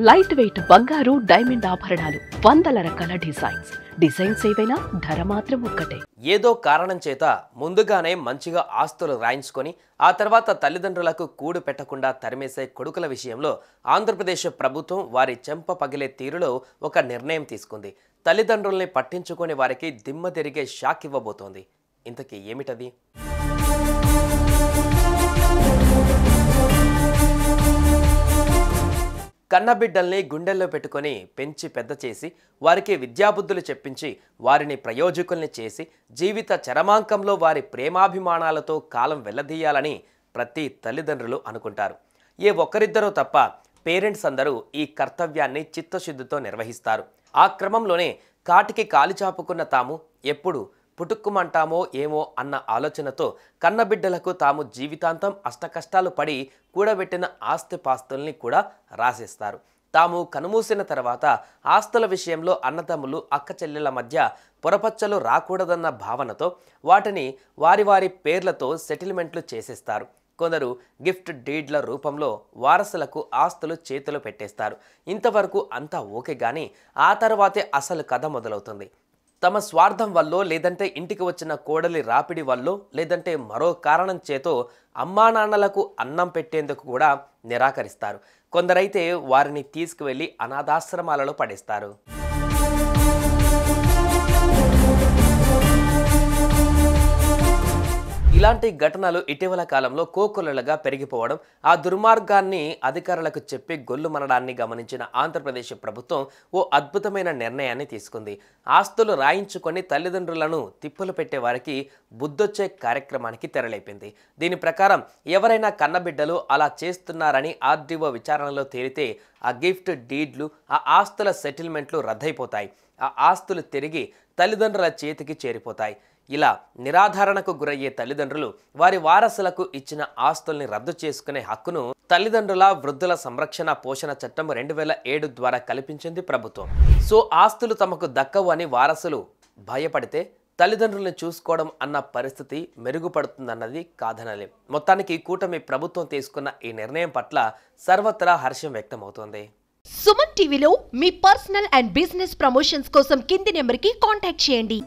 Light weight బంగారు diamond ఆభరణాలు, వందల రకాల డిజైన్స్ ఏవైనా ధర మాత్రం ఒక్కటే. ఏదో కారణం చేత ముందుగానే మంచిగా ఆస్తులు రాయించుకొని ఆ తర్వాత తల్లిదండ్రులకు కూడు పెట్టకుండా తరిమేసే కొడుకుల విషయంలో ఆంధ్రప్రదేశ్ ప్రభుత్వం వారి చెంప పగిలే తీరులో ఒక నిర్ణయం తీసుకుంది. తల్లిదండ్రుల్ని పట్టించుకొని వారికి దిమ్మ తిరిగే షాక్ ఇవ్వబోతోంది. ఇంతకీ ఏమిటది? కన్నబిడ్డల్ని గుండెల్లో పెట్టుకొని పెంచి పెద్ద చేసి వారికి విద్యాబుద్ధులు చెప్పించి వారిని ప్రయోజకుల్ని చేసి జీవిత చరమాంకంలో వారి ప్రేమాభిమానాలతో కాలం వెళ్లదీయాలని ప్రతి తల్లిదండ్రులు అనుకుంటారు. ఏ ఒక్కరిద్దరో తప్ప పేరెంట్స్ అందరూ ఈ కర్తవ్యాన్ని చిత్తశుద్ధితో నిర్వహిస్తారు. ఆ క్రమంలోనే కాటికి కాలి చాపుకున్న తాము ఎప్పుడు పుట్టుక్కుమంటామో ఏమో అన్న ఆలోచనతో కన్నబిడ్డలకు తాము జీవితాంతం అష్టకష్టాలు పడి కూడబెట్టిన ఆస్తిపాస్తుల్ని కూడా రాసేస్తారు. తాము కనుమూసిన తర్వాత ఆస్తుల విషయంలో అన్నదమ్ములు అక్క చెల్లెల మధ్య పొరపచ్చలు రాకూడదన్న భావనతో వాటిని వారి వారి పేర్లతో సెటిల్మెంట్లు చేసేస్తారు. కొందరు గిఫ్ట్ డీడ్ల రూపంలో వారసులకు ఆస్తులు చేతులు పెట్టేస్తారు. ఇంతవరకు అంతా ఓకే, కానీ ఆ తర్వాతే అసలు కథ మొదలవుతుంది. తమ స్వార్థం వల్లో, లేదంటే ఇంటికి వచ్చిన కోడలి రాపిడి వల్లో, లేదంటే మరో కారణం చేతో అమ్మా నాన్నలకు అన్నం పెట్టేందుకు కూడా నిరాకరిస్తారు. కొందరైతే వారిని తీసుకువెళ్ళి అనాథాశ్రమాలలో పడేస్తారు. ఇలాంటి ఘటనలు ఇటీవల కాలంలో కోకొల్లలుగా పెరిగిపోవడం, ఆ దుర్మార్గాన్ని అధికారులకు చెప్పి గొల్లు మనడాన్ని గమనించిన ఆంధ్రప్రదేశ్ ప్రభుత్వం ఓ అద్భుతమైన నిర్ణయాన్ని తీసుకుంది. ఆస్తులు రాయించుకొని తల్లిదండ్రులను తిప్పులు పెట్టే వారికి బుద్ధొచ్చే కార్యక్రమానికి తెరలేపింది. దీని ప్రకారం ఎవరైనా కన్నబిడ్డలు అలా చేస్తున్నారని ఆర్డీఓ విచారణలో తేలితే ఆ గిఫ్ట్ డీడ్లు, ఆ ఆస్తుల సెటిల్మెంట్లు రద్దయిపోతాయి. ఆ ఆస్తులు తిరిగి తల్లిదండ్రుల చేతికి చేరిపోతాయి. ఇలా నిరాధారణకు గురయ్యే తల్లిదండ్రులు వారి వారసులకు ఇచ్చిన ఆస్తుల్ని రద్దు చేసుకునే హక్కును తల్లిదండ్రుల వృద్ధుల సంరక్షణ పోషణ చట్టం 2007 ద్వారా కల్పించింది ప్రభుత్వం. సో ఆస్తులు తమకు దక్కవు అని వారసులు భయపడితే తల్లిదండ్రులను చూసుకోవడం అన్న పరిస్థితి మెరుగుపడుతుందన్నది కాదనలేం. మొత్తానికి కూటమి ప్రభుత్వం తీసుకున్న ఈ నిర్ణయం పట్ల సర్వత్రా హర్షం వ్యక్తమవుతోంది. సుమన్ టీవీలో మీ పర్సనల్ అండ్ బిజినెస్ ప్రమోషన్స్ కోసం కింది నెంబర్కి కాంటాక్ట్ చేయండి.